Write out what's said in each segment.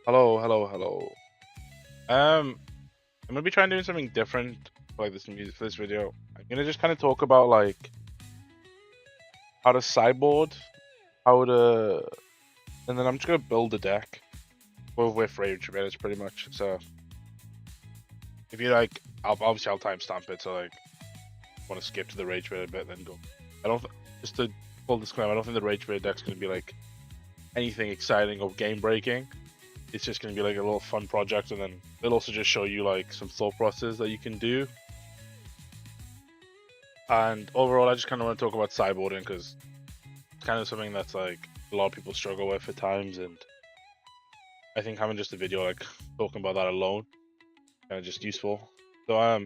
Hello, hello, hello. I'm gonna be trying to do something different for like this music for this video. I'm gonna just kind of talk about like how to sideboard, how to, and then I'm just gonna build a deck with ragebaiters pretty much. So if you like, I'll timestamp it. So like, want to skip to the ragebaiter bit, then go. I don't just to full disclaimer. I don't think the ragebaiter deck's gonna be like anything exciting or game breaking. It's just gonna be like a little fun project, and then it'll also just show you like some thought process that you can do. And overall, I just kind of want to talk about sideboarding because it's kind of something that's like a lot of people struggle with at times, and I think having just a video like talking about that alone kind of just useful. So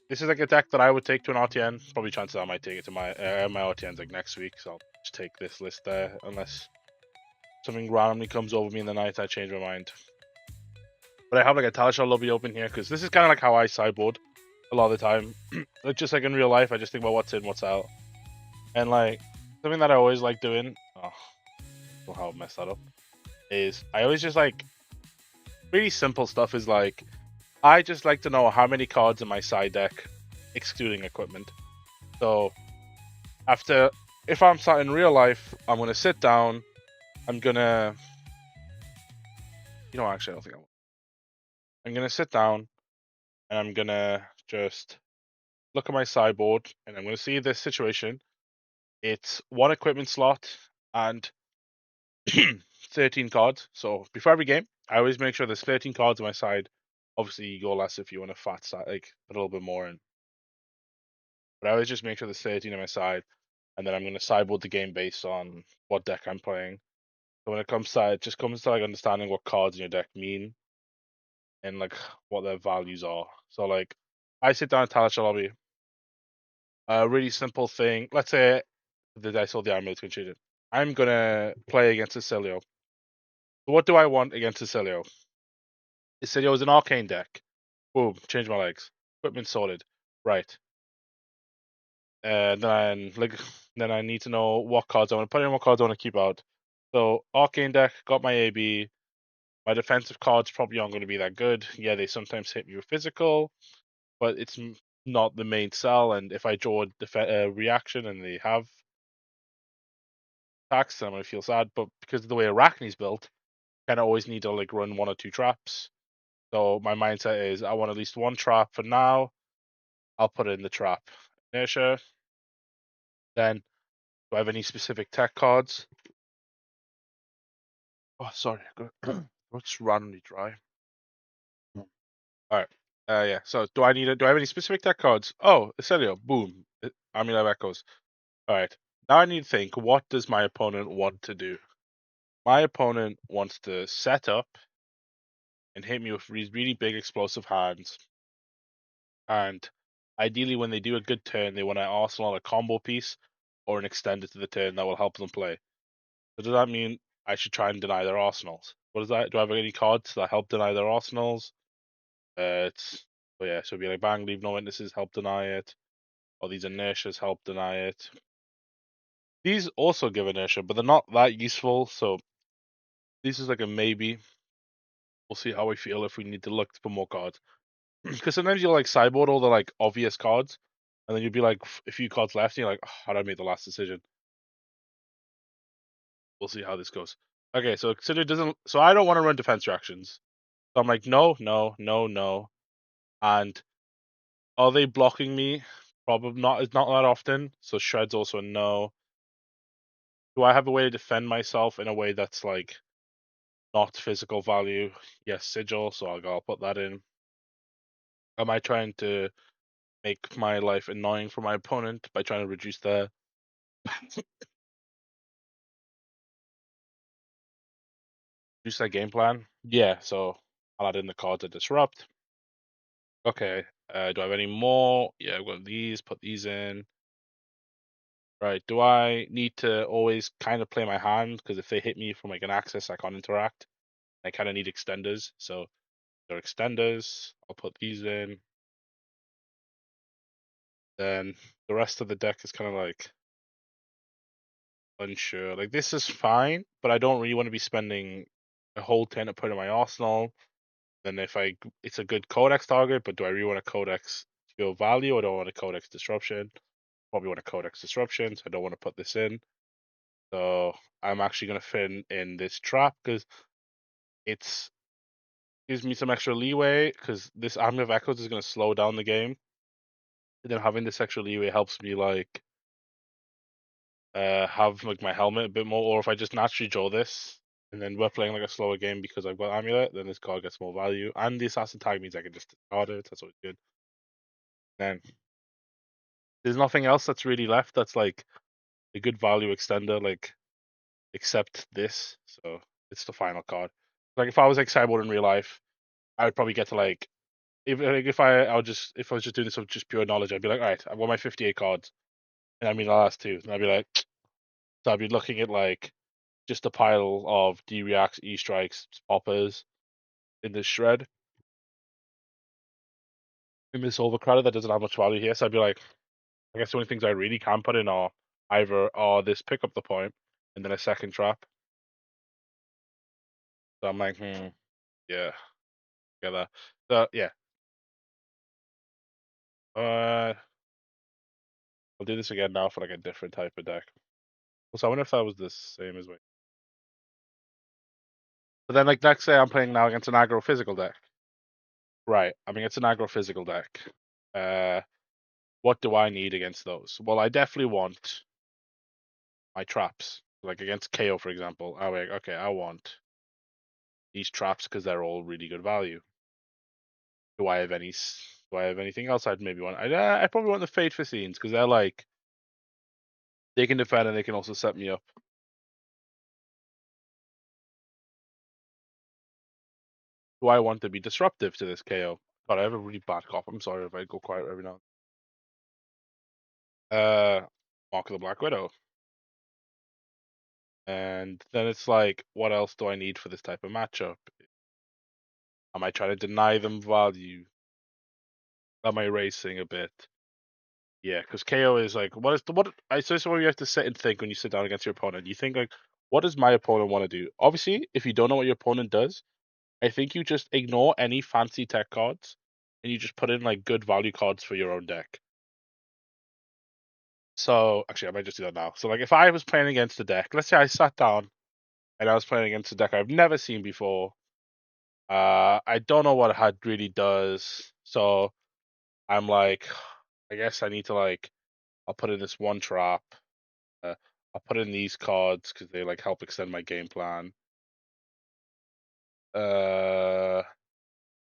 this is like a deck that I would take to an RTN. Probably chances I might take it to my RTNs like next week. So I'll just take this list there unless something randomly comes over me in the night. I change my mind. But I have like a talent shell lobby open here because this is kind of like how I sideboard a lot of the time. Like just like in real life, I just think about what's in, what's out, and like something that I always like doing. Oh, how I messed that up. Is I always just like really simple stuff. Is like I just like to know how many cards in my side deck, excluding equipment. So after, if I'm sat in real life, I'm gonna sit down. I'm gonna, actually, I don't think I'm gonna sit down and I'm gonna just look at my sideboard and I'm gonna see this situation. It's one equipment slot and 13 cards. So before every game, I always make sure there's 13 cards on my side. Obviously, you go less if you want a fat side, like put a little bit more in. But I always just make sure there's 13 on my side, and then I'm going to sideboard the game based on what deck I'm playing. So when it comes to it just comes to like understanding what cards in your deck mean and like what their values are. So like, I sit down at Talent Lobby. A really simple thing. Let's say the dice or the armor is considered. I'm gonna play against Oscillio. So what do I want against Oscillio? Oscillio is an arcane deck. Boom, change my legs. Equipment sorted. Right. Then I need to know what cards I want to put in, what cards I want to keep out. So arcane deck, got my AB. My defensive cards probably aren't going to be that good. Yeah, they sometimes hit me with physical, but it's not the main sell. And if I draw a reaction and they have attacks, then I'm going to feel sad. But because of the way Arakni's built, kind of always need to like run one or two traps. So my mindset is I want at least one trap for now. I'll put it in the trap. Inertia. Then, do I have any specific tech cards? Oh, sorry. Throat's randomly dry. All right. Yeah. So, do I have any specific tech cards? Oh, Celio. Boom. Army Live Echoes. All right. Now I need to think. What does my opponent want to do? My opponent wants to set up and hit me with these really big explosive hands. And ideally, when they do a good turn, they want to arsenal a combo piece or an extender to the turn that will help them play. So does that mean I should try and deny their arsenals? What is that? Do I have any cards that help deny their arsenals? It's so yeah, so it'd be like bang, leave no witnesses, help deny it. Or these inertias help deny it. These also give inertia, but they're not that useful. So this is like a maybe. We'll see how we feel if we need to look for more cards. Because sometimes you'll like sideboard all the like obvious cards, and then you'll be like a few cards left, and you're like, oh, how did I make the last decision? We'll see how this goes. Okay, so consider doesn't. So I don't want to run defense reactions. So I'm like, no, no, no, no. And are they blocking me? Probably not. It's not that often. So shred's also a no. Do I have a way to defend myself in a way that's like not physical value? Yes, sigil. So I'll put that in. Am I trying to make my life annoying for my opponent by trying to reduce their game plan? Yeah. So I'll add in the cards to disrupt. Okay. Do I have any more? Yeah, I've got these. Put these in. Right. Do I need to always kind of play my hand? Because if they hit me from like an axis, I can't interact. I kind of need extenders. So they're extenders. I'll put these in. Then the rest of the deck is kind of like unsure. Like this is fine, but I don't really want to be spending I hold 10 to put in my arsenal. Then it's a good codex target, but do I really want a codex skill value or do I want a codex disruption? Probably want a codex disruption, so I don't want to put this in. So I'm actually going to fit in this trap because it's gives me some extra leeway because this Army of Echoes is going to slow down the game. And then having this extra leeway helps me like have like my helmet a bit more, or if I just naturally draw this and then we're playing like a slower game because I've got amulet, then this card gets more value. And the assassin tag means I can just discard it. That's always good. Then there's nothing else that's really left that's like a good value extender, like except this. So it's the final card. Like if I was like Sideboard in real life, I would probably get to like if I was just doing this with just pure knowledge, I'd be like, all right, I've got my 58 cards, and I mean the last two, and I'd be like, so I'd be looking at like just a pile of D reacts, E strikes, poppers in this shred. In this overcrowded that doesn't have much value here, so I'd be like, I guess the only things I really can put in are either this pick up the point and then a second trap. So I'm like, yeah, get that. So yeah, I'll do this again now for like a different type of deck. So I wonder if that was the same as my. But then like next say I'm playing now against an aggro physical deck. Right, I mean it's an aggro physical deck. What do I need against those? Well, I definitely want my traps. Like against Kayo, for example. I like, okay, I want these traps because they're all really good value. Do I have anything else I'd maybe want? I probably want the Fate Fascines because they're like they can defend and they can also set me up. Do I want to be disruptive to this KO? God, I have a really bad cough. I'm sorry if I go quiet every now. Mark of the Black Widow. And then it's like, what else do I need for this type of matchup? Am I trying to deny them value? Am I racing a bit? Yeah, because KO is like, so this is what you have to sit and think when you sit down against your opponent. You think like, what does my opponent want to do? Obviously, if you don't know what your opponent does, I think you just ignore any fancy tech cards and you just put in like good value cards for your own deck. So actually, I might just do that now. So like, if I was playing against a deck, let's say I sat down and I was playing against a deck I've never seen before. I don't know what it had really does, so I'm like, I guess I need to like, I'll put in this one trap. I'll put in these cards because they like help extend my game plan. I'll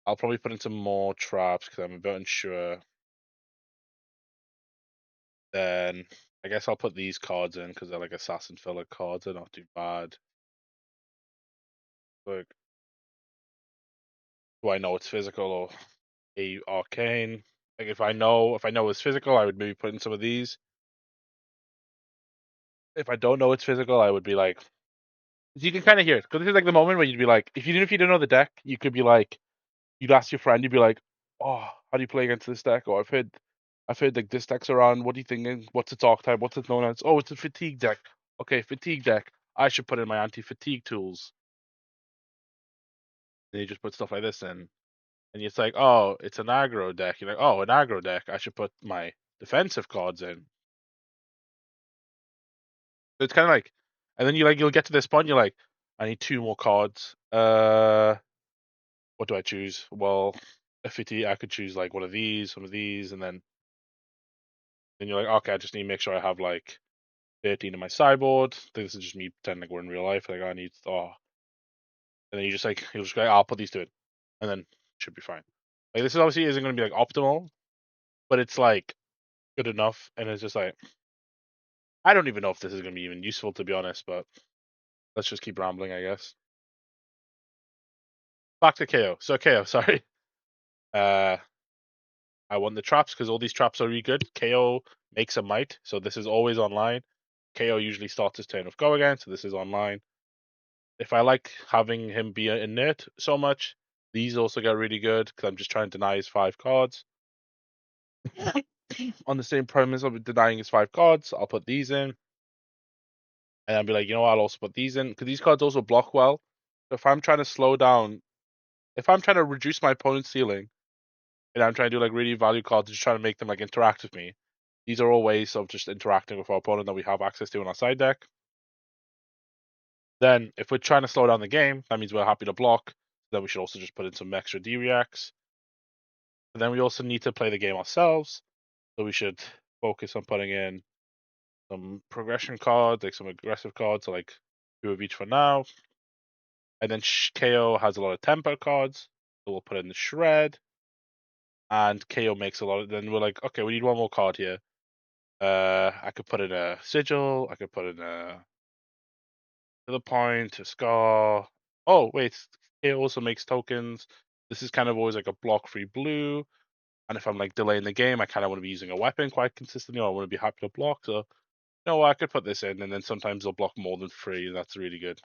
probably put in some more traps because I'm a bit unsure. Then I guess I'll put these cards in because they're like assassin filler cards. They're not too bad. Like, do I know it's physical or a arcane? Like if I know it's physical, I would maybe put in some of these. If I don't know it's physical, I would be like, you can kind of hear it because this is like the moment where you'd be like, if you didn't know the deck, you could be like, you'd ask your friend, you'd be like, oh, how do you play against this deck? Or I've heard like this deck's around. What are you thinking? What's its archetype? What's it known as? Oh, it's a fatigue deck. Okay, fatigue deck. I should put in my anti-fatigue tools. And you just put stuff like this in. And it's like, oh, it's an aggro deck. You're like, oh, an aggro deck. I should put my defensive cards in. So it's kind of like, and then you'll get to this point. You're like, I need two more cards. What do I choose? Well, a fatigue. I could choose like one of these, and then you're like, okay, I just need to make sure I have like 13 in my sideboard. I think this is just me pretending like we're in real life. Like I need, and then you just like, you'll just go, I'll put these two in, and then it should be fine. Like this is obviously isn't going to be like optimal, but it's like good enough. And it's just like, I don't even know if this is going to be even useful to be honest, but let's just keep rambling, I guess. Back to KO. So KO, sorry. I want the traps because all these traps are really good. KO makes a might, so this is always online. KO usually starts his turn with go again, so this is online. If I like having him be inert so much, these also get really good because I'm just trying to deny his 5 cards. On the same premise of denying his 5 cards, I'll put these in. And I'll be like, you know what, I'll also put these in because these cards also block well. If I'm trying to slow down, if I'm trying to reduce my opponent's ceiling, and I'm trying to do like really value cards, just trying to make them like interact with me, these are all ways of just interacting with our opponent that we have access to in our side deck. Then, if we're trying to slow down the game, that means we're happy to block. Then we should also just put in some extra D-reacts. And then we also need to play the game ourselves, so we should focus on putting in some progression cards, like some aggressive cards, so like 2 of each for now. And then Kayo has a lot of tempo cards, so we'll put in the shred. And Kayo makes a lot of. Then we're like, okay, we need one more card here. I could put in a sigil. I could put in a to the point, a scar. Oh wait, Kayo also makes tokens. This is kind of always like a block-free blue. And if I'm like delaying the game, I kind of want to be using a weapon quite consistently, or I want to be happy to block. So, no, I could put this in, and then sometimes they'll block more than 3, and that's really good.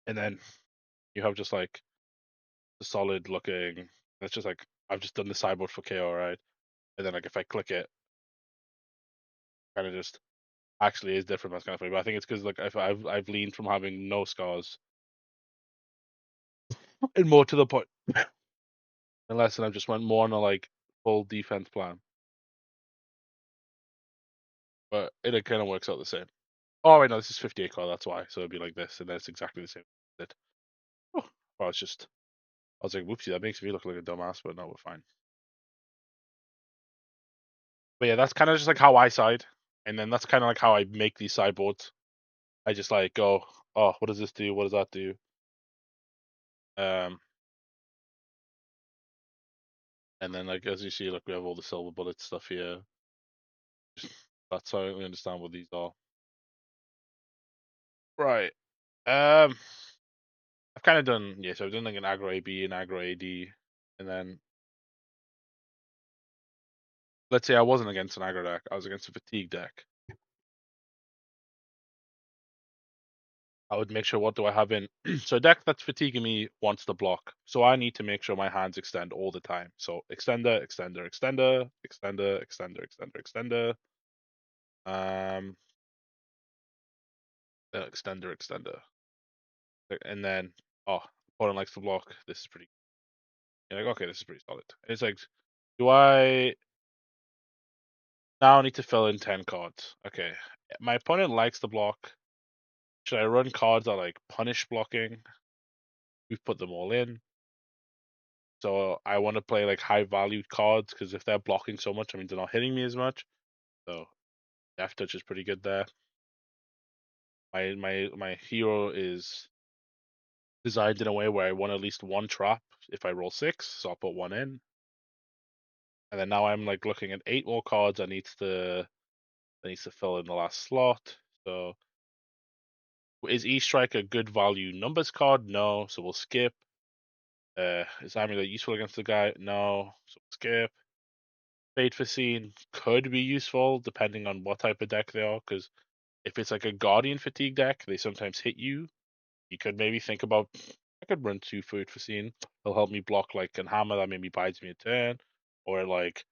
And then you have just like the solid looking. It's just like I've just done the sideboard for KO, right? And then like if I click it, kind of just actually is different. That's kind of funny, but I think it's because like if I've leaned from having no scars and more to the point, unless and I've just went more on a like full defense plan. But it kind of works out the same. Oh wait, no, this is 58 card. That's why. So it'd be like this, and then it's exactly the same. Oh, well, it's just. I was like, whoopsie, that makes me look like a dumbass, but no, we're fine. But yeah, that's kind of just like how I side, and then that's kind of like how I make these sideboards. I just like go, oh, what does this do? What does that do? And then like as you see, like we have all the silver bullet stuff here. That's how we understand what these are. Right. I've kind of done so I've done like an aggro AB, an aggro AD, and then let's say I wasn't against an aggro deck, I was against a fatigue deck. I would make sure what do I have in. So a deck that's fatiguing me wants to block. So I need to make sure my hands extend all the time. So extender, extender, extender, extender, extender, extender, extender. Extender, extender. And then opponent likes to block. This is pretty you're like, okay, this is pretty solid. And it's like, do I now need to fill in 10 cards? Okay. My opponent likes to block. Should I run cards that like punish blocking? We've put them all in. So I want to play like high valued cards because if they're blocking so much, I mean they're not hitting me as much. So Death Touch is pretty good there. My hero is designed in a way where I want at least one trap if I roll 6, so I'll put one in. And then now I'm like looking at 8 more cards. That needs to fill in the last slot. So is E Strike a good value numbers card? No, so we'll skip. Is Amulet useful against the guy? No, so we'll skip. Fate Facine could be useful depending on what type of deck they are, because if it's like a Guardian Fatigue deck, they sometimes hit you. You could maybe think about I could run 2 Fate Facine. It'll help me block like a hammer that maybe buys me a turn, or like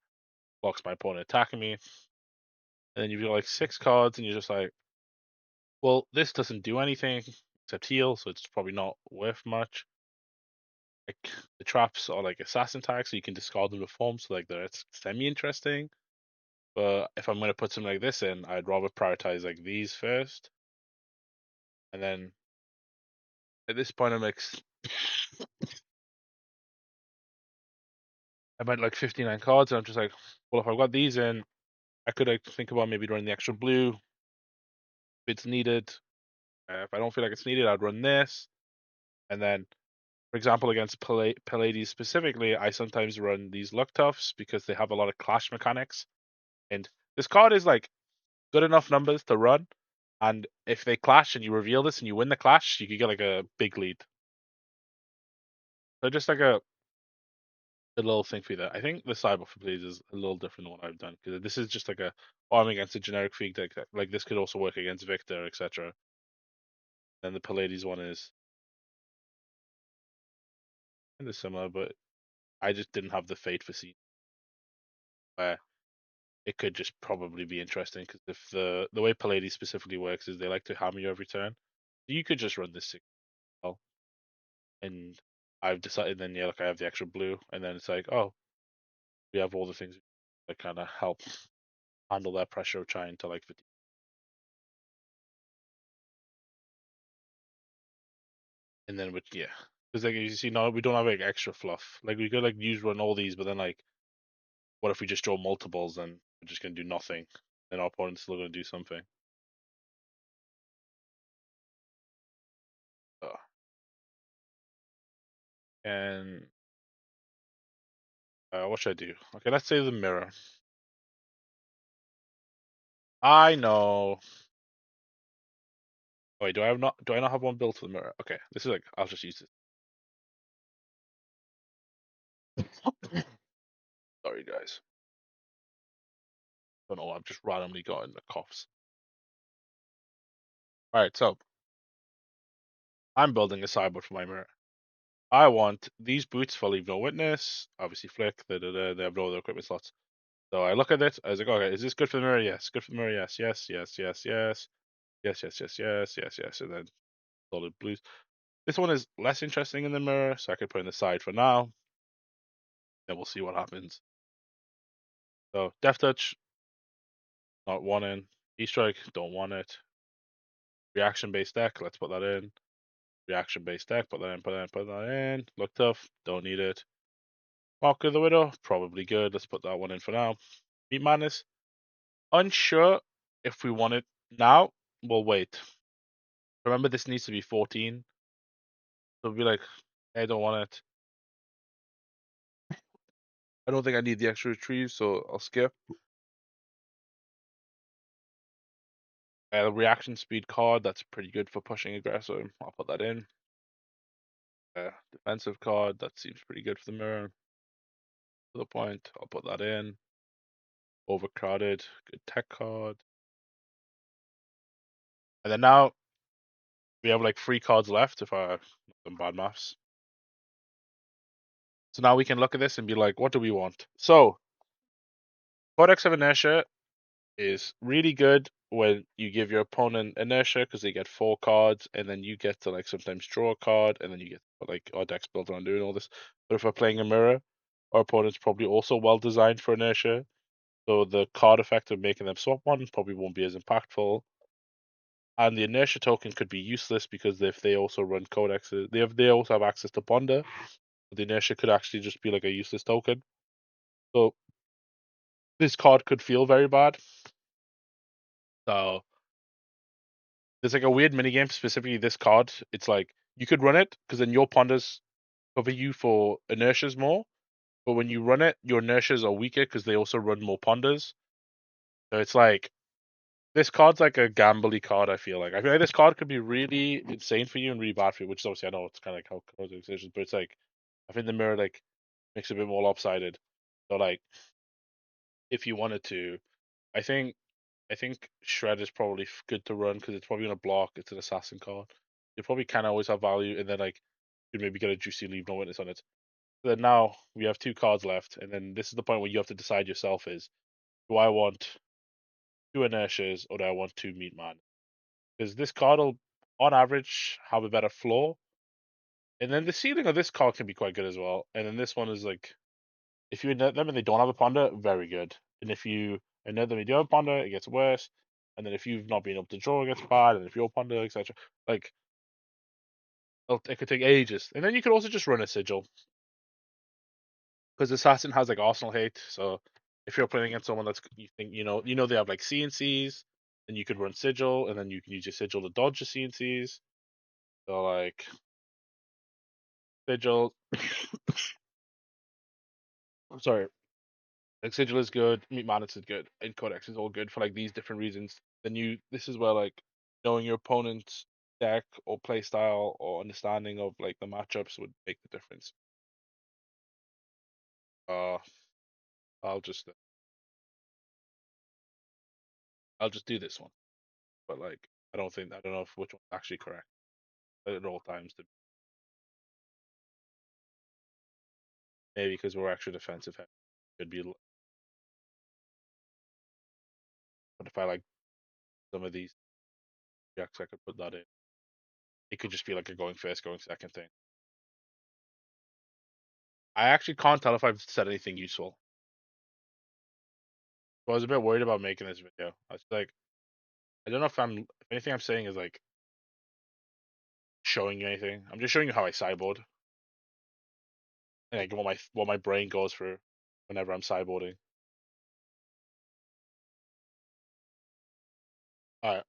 blocks my opponent attacking me. And then you've got like 6 cards, and you're just like, well, this doesn't do anything except heal, so it's probably not worth much. Like the traps are like assassin tags, so you can discard them to form, so like they're semi-interesting. But if I'm going to put something like this in, I'd rather prioritize like these first. And then at this point, I'm like 59 cards, and I'm just like, well, if I've got these in, I could like think about maybe running the extra blue if it's needed. If I don't feel like it's needed, I'd run this. And then, for example, against Peladies specifically, I sometimes run these Luck Tufts because they have a lot of clash mechanics. And this card is like good enough numbers to run. And if they clash and you reveal this and you win the clash, you could get like a big lead. So just like a little thing for you there. I think the Cyber for Please is a little different than what I've done because this is just like a arm against a generic Feig deck. Like this could also work against Victor, etc. Then the Pallades one is kind of similar, but I just didn't have the Fate for scene where it could just probably be interesting because if the way Pallades specifically works is they like to hammer you every turn. You could just run this 6 well, and I've decided then yeah, like I have the extra blue, and then it's like, oh, we have all the things that kind of help handle that pressure of trying to like fatigue. And then with yeah, because like you see, no, we don't have like extra fluff. Like we could like use run all these, but then like, what if we just draw multiples and we're just gonna do nothing, and our opponent's still gonna do something. Uh, and what should I do? Okay, let's say the mirror. I know. Oh, wait, do I not have one built for the mirror? Okay, this is like I'll just use it. Sorry guys. Don't know. I've just randomly gotten the coughs. All right, so I'm building a sideboard for my mirror. I want these boots for leave no witness. Obviously, flick. They have no other equipment slots. So I look at it. I was like, okay, is this good for the mirror? Yes. Good for the mirror? Yes. Yes. Yes. Yes. Yes. Yes. Yes. Yes. Yes. Yes. Yes. And then solid blues. This one is less interesting in the mirror, so I could put it in the side for now. Then we'll see what happens. So Death Touch, not wanting. E-Strike, don't want it. Reaction based deck, let's put that in. Reaction based deck, put that in, put that in, put that in. Look tough, don't need it. Mark of the Widow, probably good. Let's put that one in for now. Meat Madness, unsure if we want it now. We'll wait. Remember, this needs to be 14. So we'll be like, hey, I don't want it. I don't think I need the extra retrieve, so I'll skip. Reaction speed card, that's pretty good for pushing aggressor. I'll put that in. Defensive card, that seems pretty good for the mirror. To the point, I'll put that in. Overcrowded, good tech card. And then now we have like 3 cards left if I some bad maths. So now we can look at this and be like, what do we want? So Codex of Inertia is really good when you give your opponent inertia because they get 4 cards, and then you get to like sometimes draw a card, and then you get like our deck's built on doing all this. But if we're playing a mirror, our opponent's probably also well designed for inertia, so the card effect of making them swap one probably won't be as impactful. And the inertia token could be useless because if they also run codexes, they also have access to ponder. The inertia could actually just be like a useless token. So this card could feel very bad. So there's like a weird minigame, specifically this card. It's like you could run it because then your ponders cover you for inertias more. But when you run it, your inertias are weaker because they also run more ponders. So it's like this card's like a gambly card, I feel like. I feel like this card could be really insane for you and really bad for you, which is obviously I know it's kinda like how cards are decisions, but it's like I think the mirror like makes it a bit more lopsided. So like if you wanted to, I think I think Shred is probably good to run because it's probably gonna block. It's an assassin card. You probably can always have value, and then like you maybe get a juicy leave no witness on it. So then now we have 2 cards left, and then this is the point where you have to decide yourself: is do I want 2 inertias or do I want 2 meat man? Because this card will, on average, have a better floor, and then the ceiling of this card can be quite good as well. And then this one is like, if you inert them and they don't have a ponder, very good. And if you inert them and you do have a ponder, it gets worse. And then if you've not been able to draw, it gets bad. And if you're ponder, etc., like it could take ages. And then you could also just run a sigil because assassin has like arsenal hate. So if you're playing against someone that's you think they have like CNCs, then you could run sigil, and then you can use your sigil to dodge the CNCs. So like sigil, I'm sorry, like sigil is good, meat madness is good, and codex is all good for like these different reasons. Then this is where like knowing your opponent's deck or play style or understanding of like the matchups would make the difference. Uh, I'll just I'll just do this one, but like I don't know if which one's actually correct at all times. Maybe because we're actually defensive, could be. But if I like some of these decks, I could put that in. it could just be like a going first, going second thing. I actually can't tell if I've said anything useful. So I was a bit worried about making this video. I was like, I don't know if anything I'm saying is like showing you anything. I'm just showing you how I sideboard and like what my brain goes through whenever I'm sideboarding. All right.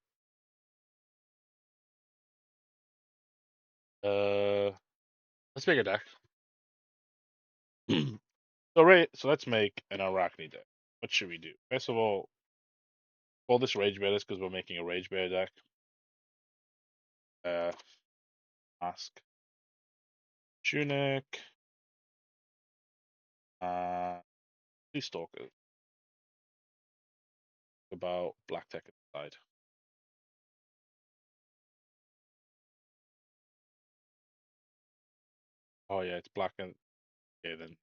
Let's make a deck. So let's make an Arakni deck. What should we do? First of all, call this ragebaiters because we're making a ragebaiter deck. Mask, tunic, two stalkers. About black tech inside. Oh yeah, it's black and okay then.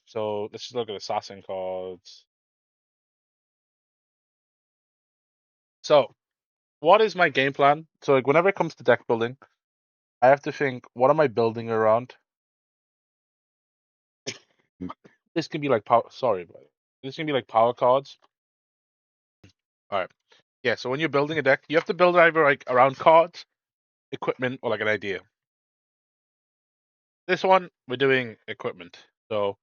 So let's just look at assassin cards. So what is my game plan? So like whenever it comes to deck building, I have to think, what am I building around? This can be like power. Sorry, but this can be like power cards. All right. Yeah. So when you're building a deck, you have to build either like around cards, equipment, or like an idea. This one we're doing equipment. So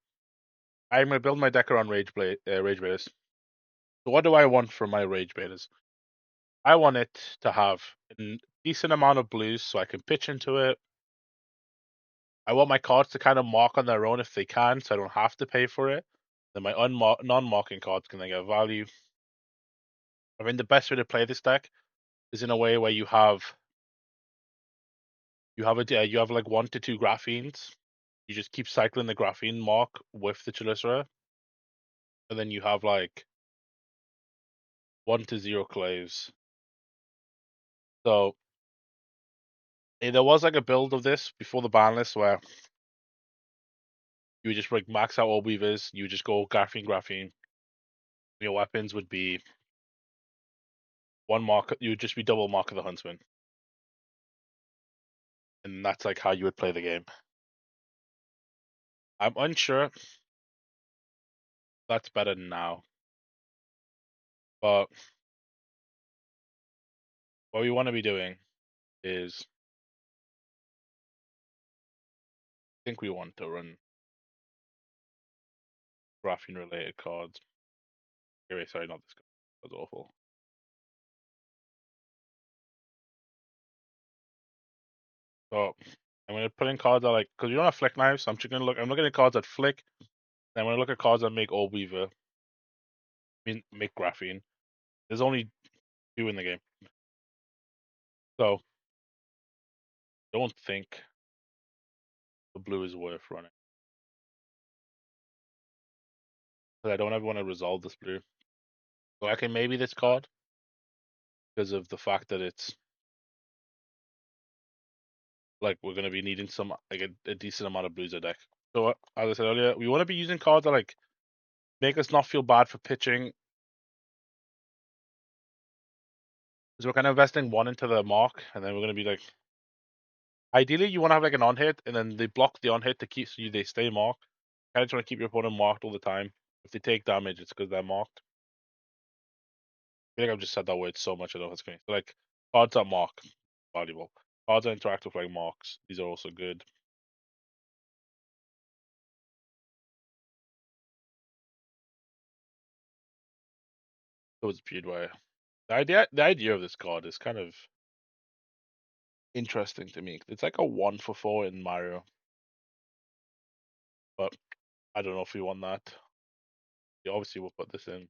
I'm gonna build my deck around Rage Baiters. So what do I want from my Rage Baiters? I want it to have a decent amount of blues so I can pitch into it. I want my cards to kind of mark on their own if they can, so I don't have to pay for it. Then my non-marking cards can then get value. I mean, the best way to play this deck is in a way where you have like 1 to 2 graphenes. You just keep cycling the graphene mark with the Chelicera, and then you have like 1 to 0 claves. So there was like a build of this before the ban list where you would just like max out all weavers. You would just go graphene. Your weapons would be one mark. You would just be double mark of the huntsman, and that's like how you would play the game. I'm unsure that's better now, but what we want to be doing is, I think we want to run graphene related cards. Anyway, sorry, not this card. That was awful. So I'm gonna put in cards that like, because we don't have flick knives, so I'm just gonna look. I'm looking at cards that flick. Then I'm gonna look at cards that make all weaver. I mean, make graphene. There's only 2 in the game, so don't think the blue is worth running. But I don't ever want to resolve this blue. So I can maybe this card because of the fact that it's like we're gonna be needing some like a decent amount of blues a deck. So as I said earlier, we want to be using cards that like make us not feel bad for pitching. Because we're kind of investing 1 into the mark, and then we're gonna be like, ideally you want to have like an on hit, and then they block the on hit to keep they stay marked. Kind of trying to keep your opponent marked all the time. If they take damage, it's because they're marked. I feel like I've just said that word so much I don't know what's going. So like cards that mark, valuable. Cards that interact with like marks, these are also good. So it's Speedway. The idea of this card is kind of interesting to me. It's like a 1 for 4 in Mario, but I don't know if we want that. Yeah, obviously we'll put this in.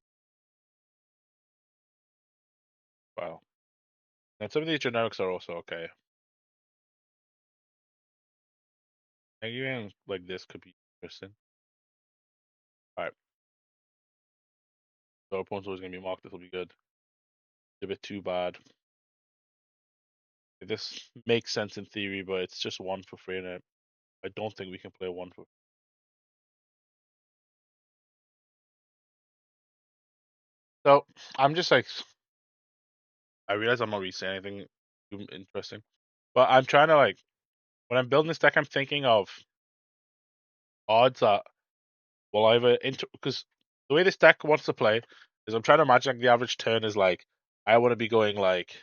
Wow. And some of these generics are also okay. And even like this could be interesting. Alright. So our opponent's always gonna be marked, this will be good. A bit too bad. This makes sense in theory, but it's just 1 for 3 in it. I don't think we can play 1 for. So I'm just like I realize I'm not really saying anything too interesting, but I'm trying to like when I'm building this deck, I'm thinking of odds that will either because the way this deck wants to play is I'm trying to imagine like the average turn is like I want to be going like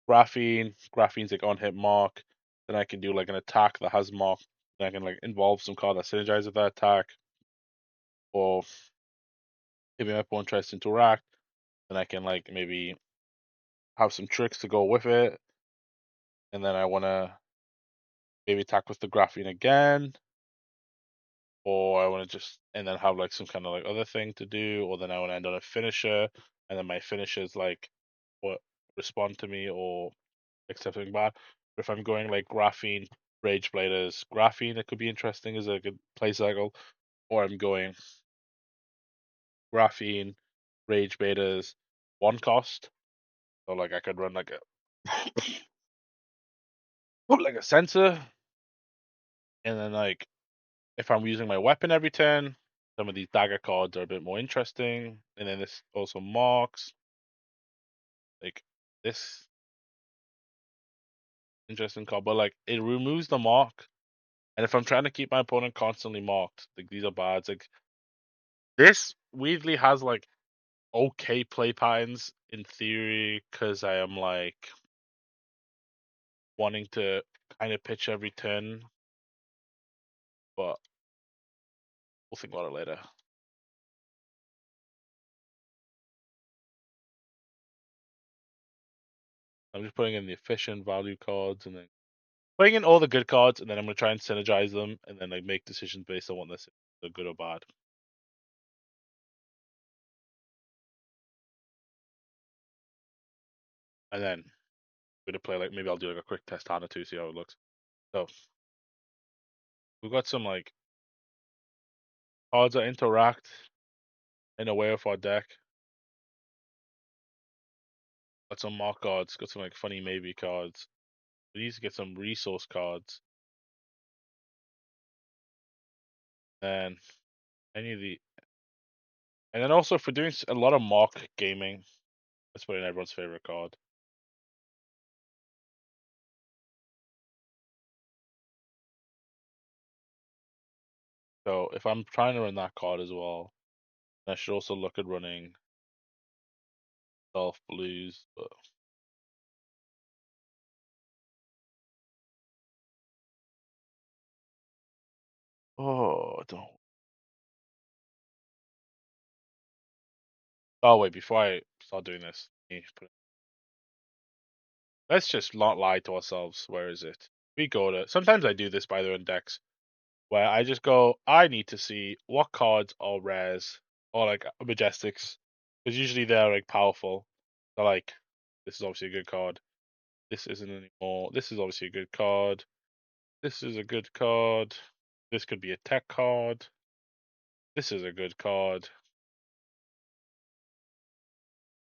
graphene's like on hit mark, then I can do like an attack that has mark, then I can like involve some card that synergizes with that attack, or if my opponent tries to interact, then I can like maybe have some tricks to go with it, and then I want to maybe attack with the graphene again, or I want to just and then have like some kind of like other thing to do, or then I want to end on a finisher, and then my finishers like what respond to me or accept something bad. But if I'm going like graphene, ragebaiters, graphene, it could be interesting as a good play cycle, or I'm going graphene, ragebaiters, one cost. So like I could run like a like a sensor, and then like if I'm using my weapon every turn, some of these dagger cards are a bit more interesting. And then this also marks like this interesting card, but like it removes the mark. And if I'm trying to keep my opponent constantly marked, like these are bad. Like this weirdly has like okay play patterns in theory because I am like wanting to kind of pitch every turn, but we'll think about it later. I'm just putting in the efficient value cards and then putting in all the good cards, and then I'm gonna try and synergize them, and then like make decisions based on what this is, good or bad. And then I'm gonna play like maybe I'll do like a quick test hand or two, see how it looks. So we've got some like cards that interact in a way with our deck. Got some mark cards, got some like funny maybe cards. We need to get some resource cards. And any of the and then also if we're doing a lot of mark gaming, let's put in everyone's favorite card. So if I'm trying to run that card as well, I should also look at running Self Blues. But oh, don't. Oh wait, before I start doing this, let's just not lie to ourselves. Where is it? We go to. Sometimes I do this by the way in decks, where I just go. I need to see what cards are rares or like majestics, because usually they're like powerful. So like, this is obviously a good card. This isn't anymore. This is obviously a good card. This is a good card. This could be a tech card. This is a good card.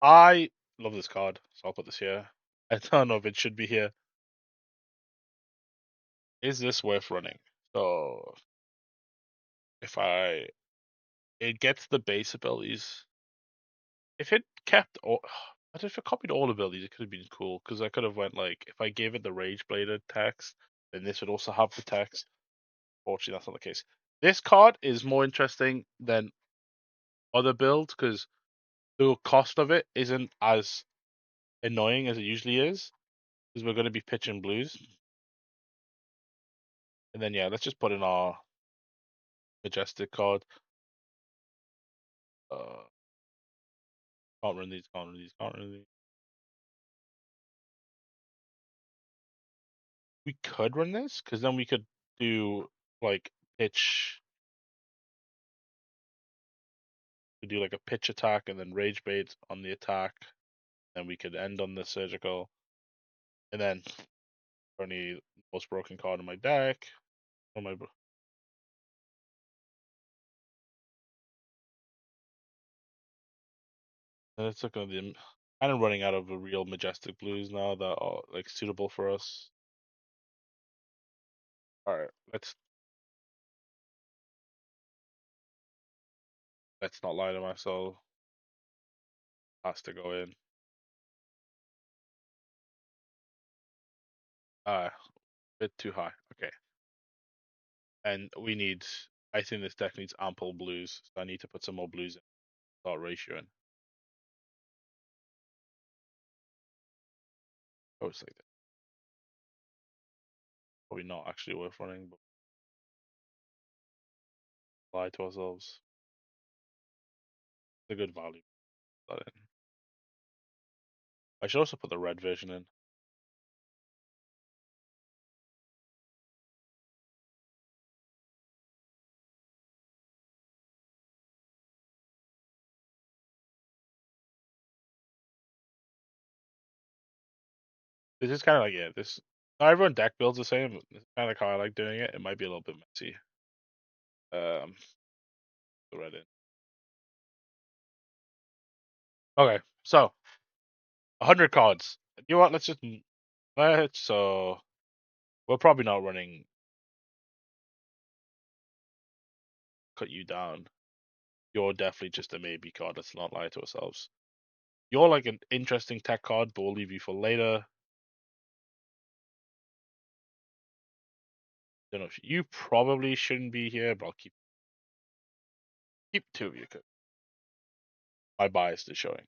I love this card, so I'll put this here. I don't know if it should be here. Is this worth running? So if it gets the base abilities. If it kept all, but if it copied all abilities, it could have been cool because I could have went like if I gave it the Rage Blader text, then this would also have the text. Fortunately, that's not the case. This card is more interesting than other builds because the cost of it isn't as annoying as it usually is because we're going to be pitching blues. And then yeah, let's just put in our majestic card. Can't run these, can't run these, can't run these. We could run this because then we could do like pitch. We do like a pitch attack and then rage bait on the attack. Then we could end on the surgical. And then only most broken card in my deck. On my and it's looking at the kind of running out of a real majestic blues now that are like suitable for us. All right, let's not lie to myself. Has to go in. Bit too high. Okay. And I think this deck needs ample blues, so I need to put some more blues in. Start ratioing. Oh, it's like that. Probably not actually worth running, but lie to ourselves. It's a good value. Put that in. I should also put the red version in. This is kind of like this. Not everyone deck builds the same. It's kind of like how I like doing it. It might be a little bit messy. The red in. Okay, so 100 cards. You know what? So we're probably not running. Cut you down. You're definitely just a maybe card. Let's not lie to ourselves. You're like an interesting tech card, but we'll leave you for later. Don't know if you probably shouldn't be here, but I'll keep two of you. My bias is showing.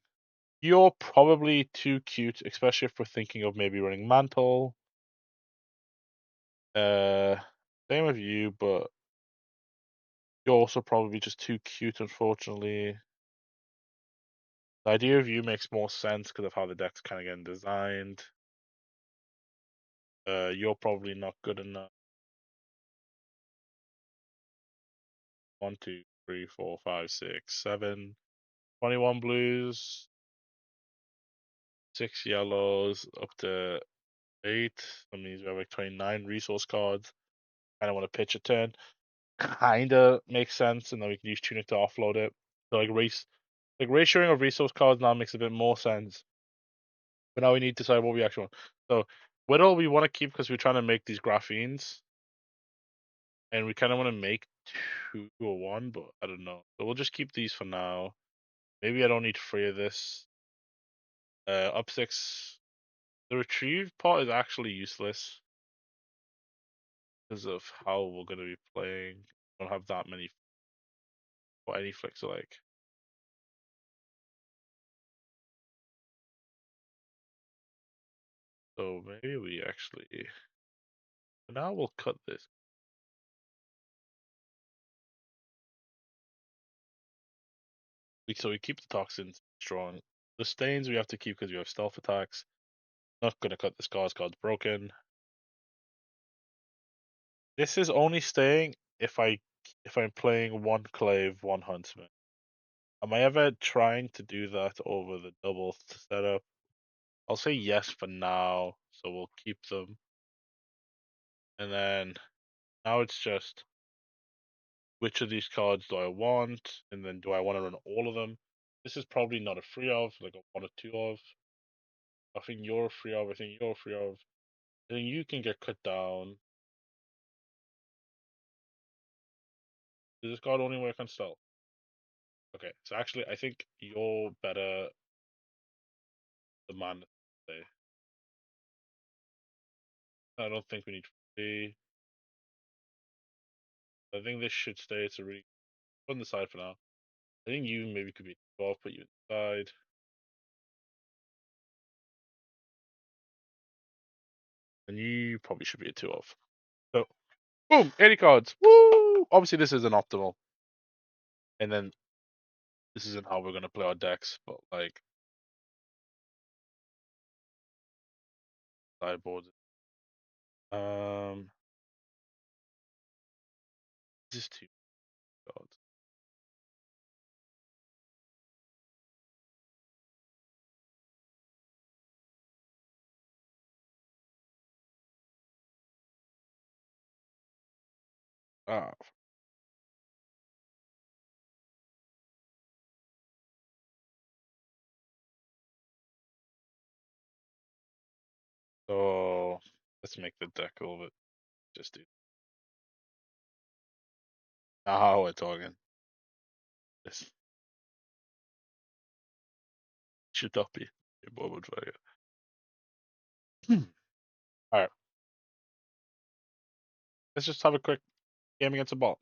You're probably too cute, especially if we're thinking of maybe running Mantle. Same with you, but you're also probably just too cute, unfortunately. The idea of you makes more sense because of how the deck's kind of getting designed. You're probably not good enough. 1, 2, 3, 4, 5, 6, 7. 21 blues, 6 yellows, up to 8. That means we have like 29 resource cards. Kind of want to pitch a turn. Kind of makes sense, and then we can use Tunic to offload it. So like ratioing of resource cards now makes a bit more sense. But now we need to decide what we actually want. So Whittle we want to keep because we're trying to make these graphenes. And we kind of want to make 2 or 1, but I don't know. So we'll just keep these for now. Maybe I don't need 3 of this. Up 6. The retrieve part is actually useless because of how we're going to be playing. Don't have that many or any flicks alike. So maybe we actually. Now we'll cut this. So we keep the toxins strong. The stains we have to keep because we have stealth attacks. Not gonna cut this card's broken. This is only staying if I'm playing 1 clave, 1 huntsman. Am I ever trying to do that over the double setup? I'll say yes for now, so we'll keep them. And then now it's just which of these cards do I want, and then do I want to run all of them? This is probably not a free of, like a 1 or 2 of. I think you're a free of. I think you're a free of. I think you can get cut down. Does this card only work on stealth? Okay, so actually, I think you're better the man. I don't think we need 3. I think this should stay. It's a really put on the side for now. I think you maybe could be 12, put you inside. And you probably should be a 2 of. So, boom, 80 cards. Woo! Obviously, this isn't optimal. And then this isn't how we're going to play our decks, but like, sideboard. Um, this is 2 cards. Ah, so let's make the deck a little bit. Just do. Now we're talking. This should not be a moment for you. All right. let's just have a quick game against the ball.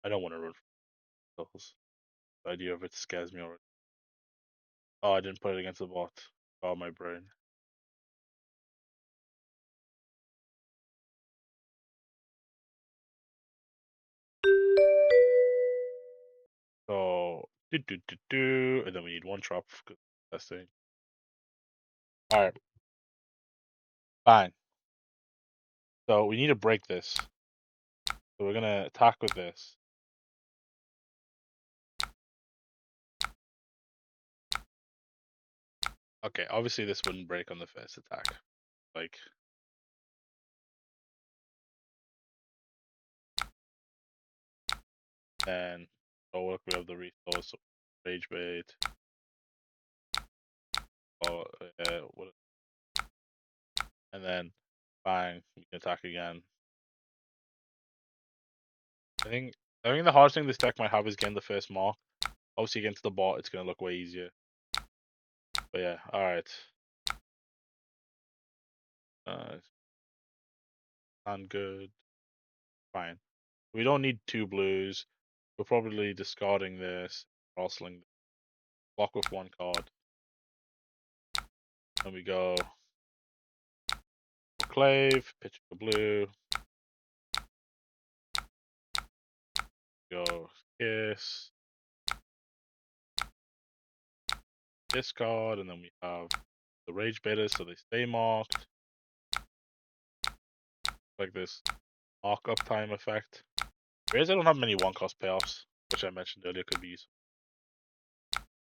I don't want to run for those. The idea of it scares me already. Oh, I didn't put it against the bot. Oh, my brain. So, and then we need one drop for testing. All right, fine. So we need to break this. So we're gonna attack with this. Okay, obviously this wouldn't break on the first attack. Like, then look, we have the resource, rage bait. Oh, and then bang, we can attack again. I think the hardest thing this deck might have is getting the first mark. Obviously against the bot, it's gonna look way easier. But yeah, all right. And good. Fine. We don't need 2 blues. We're probably discarding this, rustling, block with 1 card. Then we go Clave, pitch the blue. Go Kiss. Discard, and then we have the ragebaiters, so they stay marked. Like this mark up time effect. Whereas I don't have many 1-cost payoffs, which I mentioned earlier could be useful.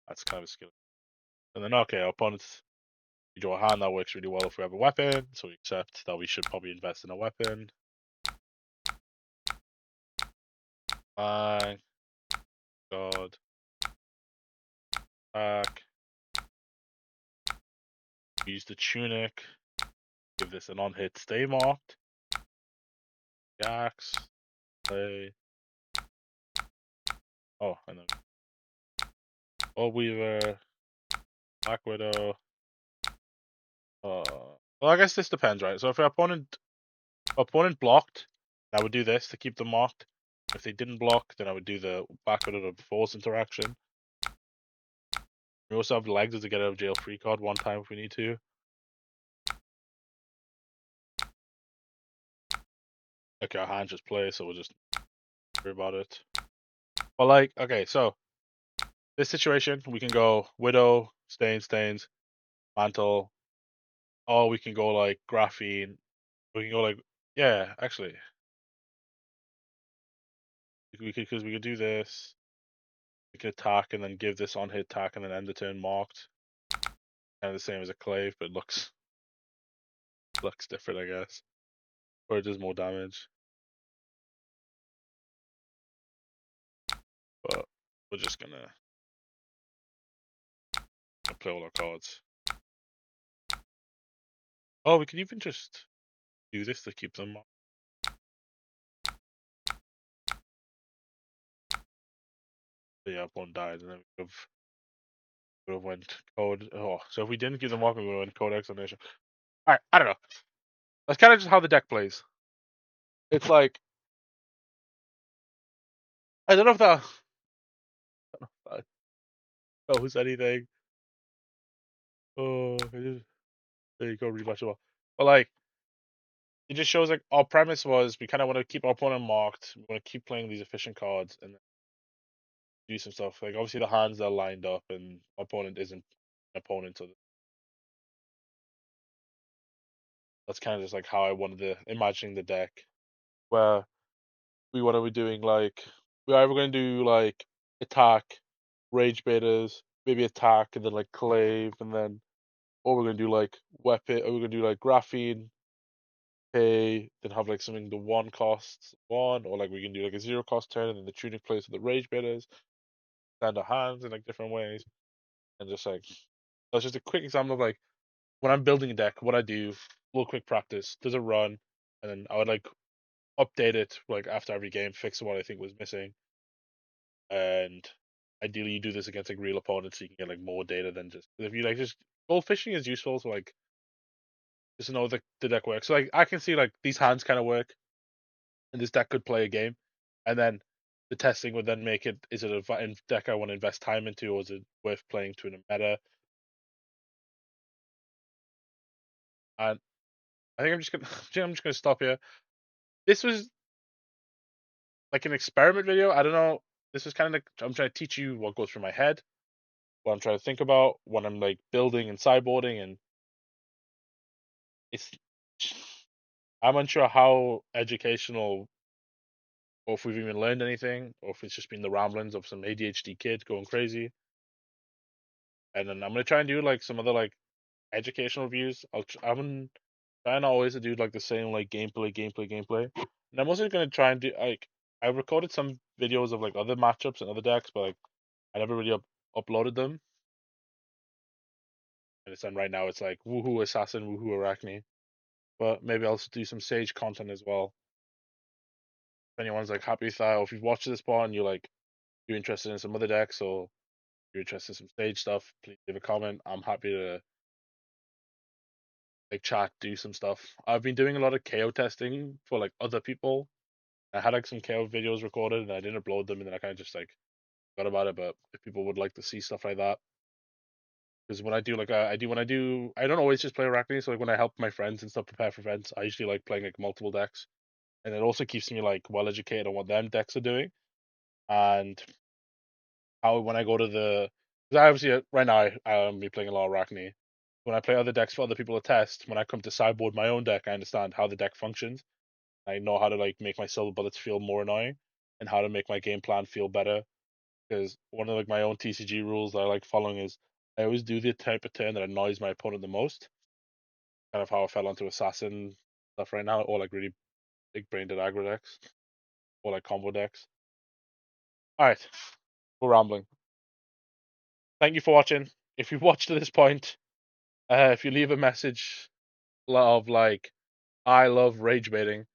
That's kind of a skill. And then, okay, our opponents, we draw a hand that works really well if we have a weapon, so we accept that we should probably invest in a weapon. Bang. God. Back. Use the tunic. Give this an on-hit stay marked. Jax. Play. Oh, and then Old Weaver. Black Widow. Well, I guess this depends, right? So if our opponent blocked, I would do this to keep them marked. If they didn't block, then I would do the Black Widow to force interaction. We also have legs as a get out of jail free card 1 time if we need to. Okay, our hand just plays, so we'll just worry about it. But like, okay, so this situation, we can go Widow, Stains, Mantle, or we can go like Graphene. We can go like, yeah, actually, because we could do this. We could attack and then give this on hit attack and then end the turn marked. Kind of the same as a Clave, but looks different, I guess. Or it does more damage. But we're just gonna play all our cards. Oh, we can even just do this to keep them marked. Yeah, one died, and then we would have went code. Oh, so if we didn't give them mark, we would have went code explanation. All right, I don't know. That's kind of just how the deck plays. It's like I don't know if that knows anything. Oh, there you go, rematch well. But like, it just shows like our premise was we kind of want to keep our opponent marked. We want to keep playing these efficient cards and do some stuff. Like obviously the hands are lined up, and our opponent isn't an opponent, so that's kind of just like how I wanted to imagining the deck, where we want to be doing like we're either going to do like attack, rage baiters, maybe attack, and then like clave, and then or we're gonna do like weapon, or we're gonna do like graphene, pay, then have like something the 1 costs 1, or like we can do like a 0 cost turn, and then the tunic plays with the rage baiters, stand our hands in like different ways, and just like that's just a quick example of like when I'm building a deck, what I do little quick practice, does a run, and then I would like update it like after every game, fix what I think was missing, and ideally you do this against like real opponents so you can get like more data than just if you like just gold fishing is useful to like just to know the deck works. So like I can see like these hands kind of work, and this deck could play a game, and then the testing would then make it is it a deck I want to invest time into, or is it worth playing to in a meta? And I think I'm just gonna I'm just gonna stop here. This was like an experiment video. I don't know. This was kind of like I'm trying to teach you what goes through my head, what I'm trying to think about when I'm like building and sideboarding, and it's I'm unsure how educational or if we've even learned anything, or if it's just been the ramblings of some ADHD kid going crazy. And then I'm gonna try and do like some other like educational views. I'm trying always to do like the same like gameplay. And I'm also gonna try and do like I recorded some videos of like other matchups and other decks, but like I never really uploaded them. And it's on right now. It's like woohoo assassin, woohoo Arakni. But maybe I'll do some Sage content as well. If anyone's like happy with that, or if you've watched this part and you're interested in some other decks or you're interested in some Sage stuff, please leave a comment. I'm happy to like chat, do some stuff. I've been doing a lot of Kayo testing for like other people. I had like some Kayo videos recorded and I didn't upload them, and then I kind of just like forgot about it. But if people would like to see stuff like that, because when I do like I don't always just play Arachne. So like when I help my friends and stuff prepare for events, I usually like playing like multiple decks, and it also keeps me like well educated on what them decks are doing and how when I go to the because I obviously right now I'm be playing a lot of Arachne. When I play other decks for other people to test, when I come to sideboard my own deck, I understand how the deck functions. I know how to like make my silver bullets feel more annoying and how to make my game plan feel better. Because one of like my own TCG rules that I like following is I always do the type of turn that annoys my opponent the most. Kind of how I fell onto assassin stuff right now, or like really big brained aggro decks, or like combo decks. All right, we're rambling. Thank you for watching. If you've watched to this point, if you leave a message of like I love rage baiting,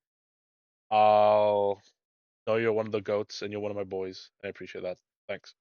I'll know you're one of the goats and you're one of my boys. I appreciate that. Thanks.